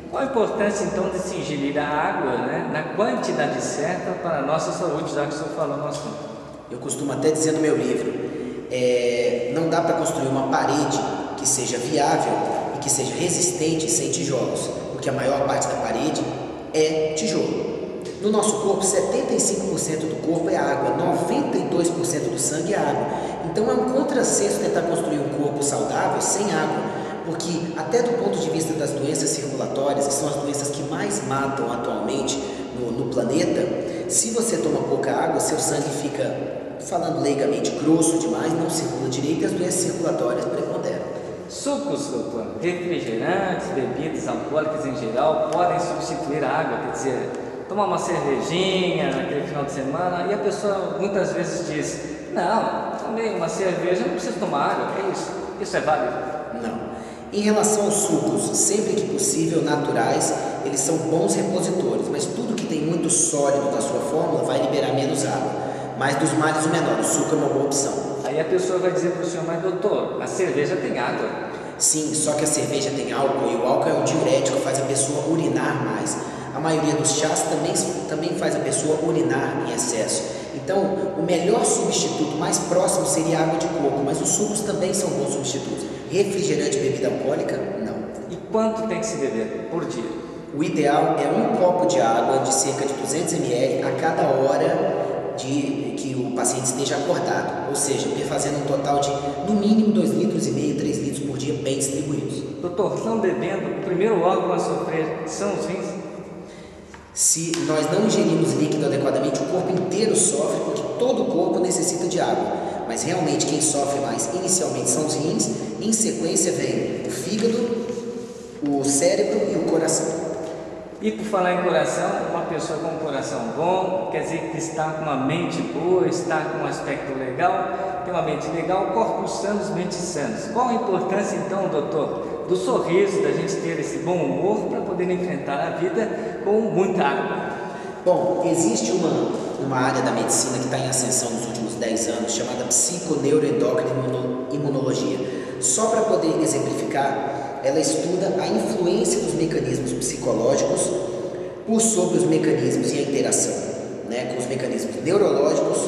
Qual a importância então de se ingerir a água, né, na quantidade certa para a nossa saúde, já que o senhor falou no assunto? Eu costumo até dizer no meu livro, não dá para construir uma parede que seja viável e que seja resistente sem tijolos, porque a maior parte da parede é tijolo. No nosso corpo, 75% do corpo é água, 92% do sangue é água. Então é um contrassenso tentar construir um corpo saudável sem água, porque até do ponto de vista das doenças circulatórias, que são as doenças que mais matam atualmente no planeta, se você toma pouca água, seu sangue fica, falando leigamente, grosso demais, não circula direito e as doenças circulatórias preponderam. Sucos, doutor, refrigerantes, bebidas alcoólicas em geral podem substituir a água, quer dizer, tomar uma cervejinha naquele final de semana e a pessoa muitas vezes diz: não, tomei uma cerveja, não preciso tomar água, é isso? Isso é válido? Não. Em relação aos sucos, sempre que possível naturais, eles são bons repositores, mas tudo que tem muito sólido na sua fórmula vai liberar menos água. Mas dos males o menor, o suco é uma boa opção. Aí a pessoa vai dizer para o senhor: mas doutor, a cerveja tem água. Sim, só que a cerveja tem álcool e o álcool é um diurético, faz a pessoa urinar mais. A maioria dos chás também faz a pessoa urinar em excesso. Então, o melhor substituto mais próximo seria a água de coco, mas os sucos também são bons substitutos. Refrigerante e bebida alcoólica, não. E quanto tem que se beber por dia? O ideal é um copo de água de cerca de 200 ml a cada hora que o paciente esteja acordado, ou seja, fazendo um total de no mínimo 2,5 litros, 3 litros por dia bem distribuídos. Doutor, não bebendo, o primeiro órgão a sofrer são os rins? Se nós não ingerirmos líquido adequadamente, o corpo inteiro sofre, porque todo o corpo necessita de água. Mas realmente quem sofre mais inicialmente são os rins, em sequência vem o fígado, o cérebro e o coração. E por falar em coração, uma pessoa com um coração bom, quer dizer que está com uma mente boa, está com um aspecto legal, tem uma mente legal, corpos sanos, mentes sanas. Qual a importância então, doutor, do sorriso, da gente ter esse bom humor para poder enfrentar a vida com muita água? Bom, existe uma área da medicina que está em ascensão nos últimos 10 anos, chamada psiconeuroendócrina-imunologia. Só para poder exemplificar, ela estuda a influência dos mecanismos psicológicos sobre os mecanismos e a interação, né, com os mecanismos neurológicos,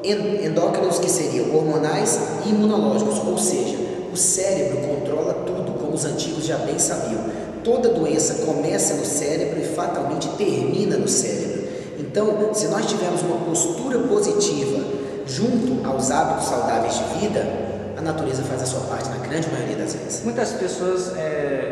endócrinos, que seriam hormonais, e imunológicos, ou seja, o cérebro controla tudo, como os antigos já bem sabiam. Toda doença começa no cérebro e fatalmente termina no cérebro. Então, se nós tivermos uma postura positiva junto aos hábitos saudáveis de vida, a natureza faz a sua parte na grande maioria das vezes. Muitas pessoas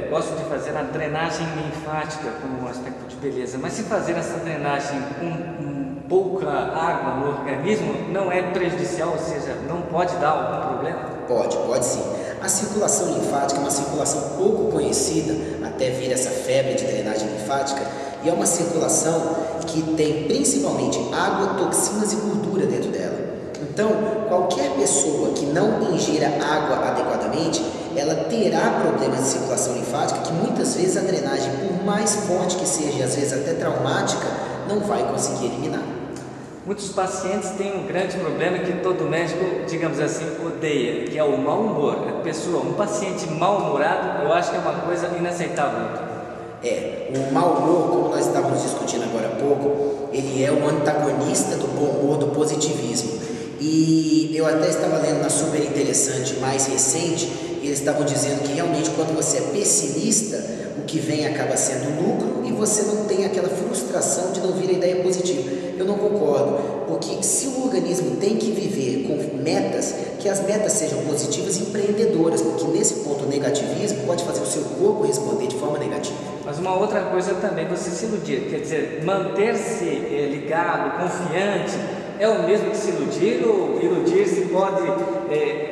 gostam de fazer a drenagem linfática como um aspecto de beleza, mas se fazer essa drenagem com pouca água no organismo não é prejudicial, ou seja, não pode dar algum problema? Pode sim. A circulação linfática é uma circulação pouco conhecida até vir essa febre de drenagem linfática, e é uma circulação que tem principalmente água, toxinas e gordura dentro dela. Então, qualquer pessoa que não ingira água adequadamente, ela terá problemas de circulação linfática que muitas vezes a drenagem, por mais forte que seja e às vezes até traumática, não vai conseguir eliminar. Muitos pacientes têm um grande problema que todo médico, digamos assim, odeia, que é o mau humor. Um paciente mal-humorado, eu acho que é uma coisa inaceitável. O mau humor, como nós estávamos discutindo agora há pouco, ele é o antagonista do bom humor, do positivismo. E eu até estava lendo na Super Interessante mais recente, e eles estavam dizendo que realmente quando você é pessimista, o que vem acaba sendo lucro e você não tem aquela frustração de não vir a ideia positiva. Eu não concordo, porque se o organismo tem que viver com metas, que as metas sejam positivas e empreendedoras, porque nesse ponto o negativismo pode fazer o seu corpo responder de forma negativa. Mas uma outra coisa também, você se iludir, quer dizer, manter-se ligado, confiante, é o mesmo que se iludir, ou iludir-se pode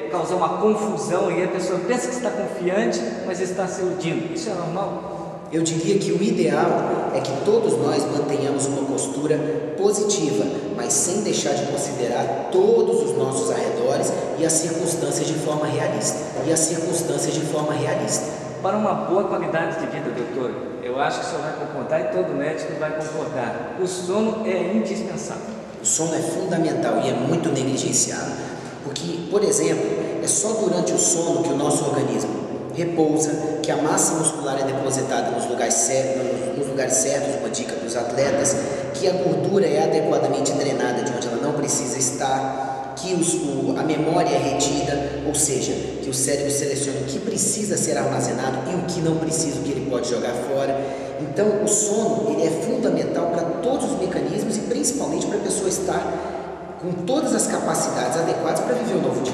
causar uma confusão e a pessoa pensa que está confiante, mas está se iludindo. Isso é normal? Eu diria que o ideal é que todos nós mantenhamos uma postura positiva, mas sem deixar de considerar todos os nossos arredores e as circunstâncias de forma realista. Para uma boa qualidade de vida, doutor, eu acho que o senhor vai concordar e todo médico vai concordar. O sono é indispensável. O sono é fundamental e é muito negligenciado, porque, por exemplo, é só durante o sono que o nosso organismo repousa, que a massa muscular é depositada nos lugares certos, uma dica para os atletas, que a gordura é adequadamente drenada de onde ela não precisa estar, que a memória é retida, ou seja, que o cérebro seleciona o que precisa ser armazenado e o que não precisa, o que ele pode jogar fora. Então, o sono ele é fundamental para todos os mecanismos e principalmente para a pessoa estar com todas as capacidades adequadas para viver o novo dia.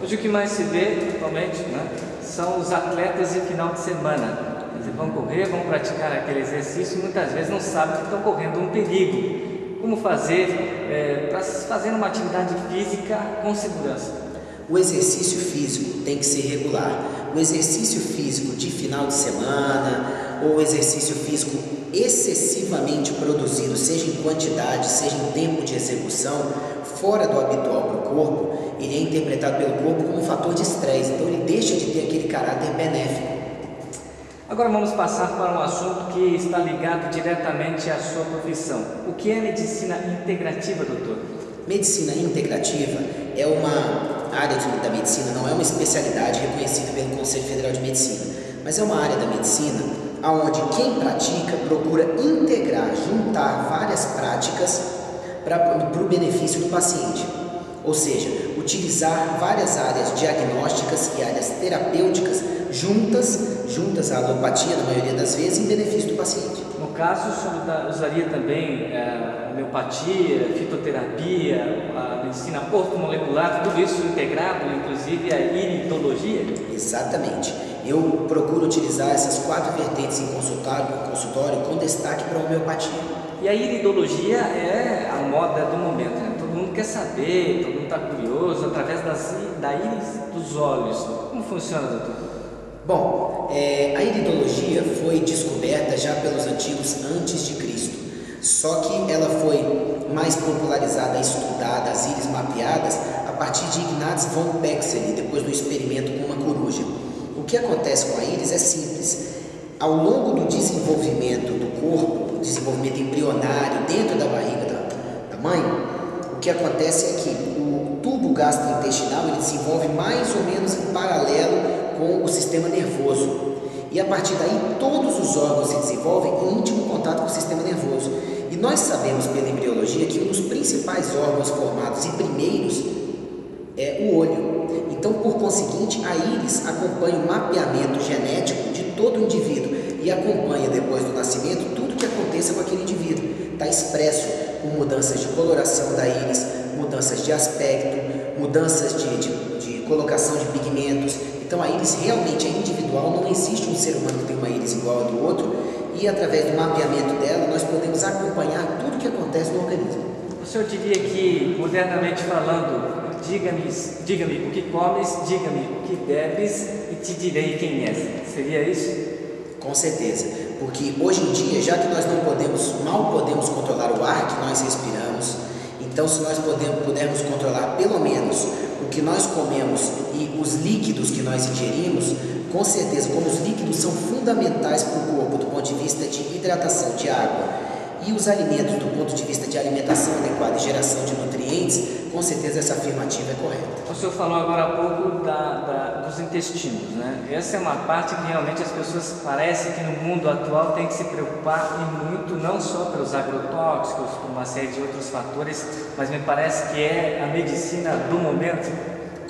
Hoje o que mais se vê atualmente, né, são os atletas de final de semana. Eles vão correr, vão praticar aquele exercício e muitas vezes não sabem que estão correndo um perigo. Como fazer para fazer uma atividade física com segurança? O exercício físico tem que ser regular. O exercício físico de final de semana ou exercício físico excessivamente produzido, seja em quantidade, seja em tempo de execução, fora do habitual para o corpo, ele é interpretado pelo corpo como um fator de estresse, então ele deixa de ter aquele caráter benéfico. Agora vamos passar para um assunto que está ligado diretamente à sua profissão. O que é medicina integrativa, doutor? Medicina integrativa é uma área da medicina, não é uma especialidade reconhecida pelo Conselho Federal de Medicina, mas é uma área da medicina onde quem pratica procura integrar, juntar várias práticas para o benefício do paciente. Ou seja, utilizar várias áreas diagnósticas e áreas terapêuticas juntas à alopatia, na maioria das vezes, em benefício do paciente. No caso, o senhor usaria também homeopatia, fitoterapia, a medicina ortomolecular, tudo isso integrado, inclusive a iridologia? Exatamente. Eu procuro utilizar essas 4 vertentes em consultório com destaque para a homeopatia. E a iridologia é a moda do momento, né? Todo mundo quer saber, todo mundo está curioso, através da íris dos olhos. Como funciona, doutor? Bom, a iridologia foi descoberta já pelos antigos antes de Cristo, só que ela foi mais popularizada, estudada, as íris mapeadas, a partir de Ignaz von Pexel, depois do experimento com uma coruja. O que acontece com a íris é simples. Ao longo do desenvolvimento do corpo, desenvolvimento embrionário dentro da barriga da mãe, o que acontece é que o tubo gastrointestinal ele desenvolve mais ou menos em paralelo com o sistema nervoso. E a partir daí todos os órgãos se desenvolvem em íntimo contato com o sistema nervoso. E nós sabemos pela embriologia que um dos principais órgãos formados e primeiros é o olho. Então, por conseguinte, a íris acompanha o mapeamento genético de todo o indivíduo e acompanha depois do nascimento tudo que aconteça com aquele indivíduo. Está expresso por mudanças de coloração da íris, mudanças de aspecto, mudanças de colocação de pigmentos. Então a íris realmente é individual, não existe um ser humano que tem uma íris igual ao do outro e através do mapeamento dela nós podemos acompanhar tudo o que acontece no organismo. O senhor diria que, modernamente falando, diga-me o que comes, diga-me o que bebes e te direi quem és. Seria isso? Com certeza, porque hoje em dia, já que nós mal podemos controlar o ar que nós respiramos, então se nós pudermos controlar pelo menos o que nós comemos e os líquidos que nós ingerimos, com certeza, como os líquidos são fundamentais para o corpo do ponto de vista de hidratação de água e os alimentos do ponto de vista de alimentação adequada e geração de nutrientes, com certeza essa afirmativa é correta. O senhor falou agora há pouco dos intestinos, né? Essa é uma parte que realmente as pessoas parecem que no mundo atual tem que se preocupar e muito, não só pelos agrotóxicos, por uma série de outros fatores, mas me parece que é a medicina do momento.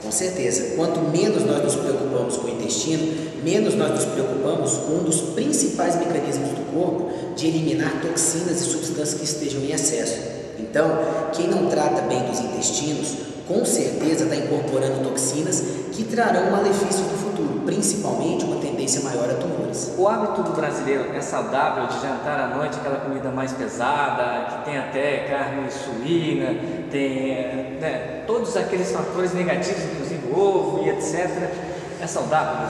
Com certeza, quanto menos nós nos preocupamos com o intestino, menos nós nos preocupamos com um dos principais mecanismos do corpo de eliminar toxinas e substâncias que estejam em excesso. Então, quem não trata bem dos intestinos, com certeza está incorporando toxinas que trarão malefícios no futuro, principalmente uma tendência maior a tumores. O hábito do brasileiro é saudável de jantar à noite aquela comida mais pesada, que tem até carne suína, tem todos aqueles fatores negativos, inclusive ovo e etc. É saudável?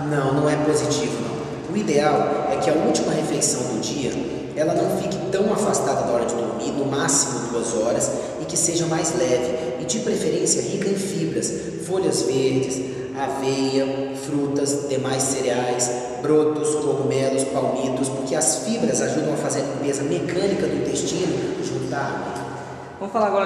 Não é positivo não. O ideal é que a última refeição do dia ela não fique tão afastada da hora de dormir, no máximo 2 horas, e que seja mais leve e de preferência rica em fibras, folhas verdes, aveia, frutas, demais cereais, brotos, cogumelos, palmitos, porque as fibras ajudam a fazer a limpeza mecânica do intestino junto da água. Vamos falar agora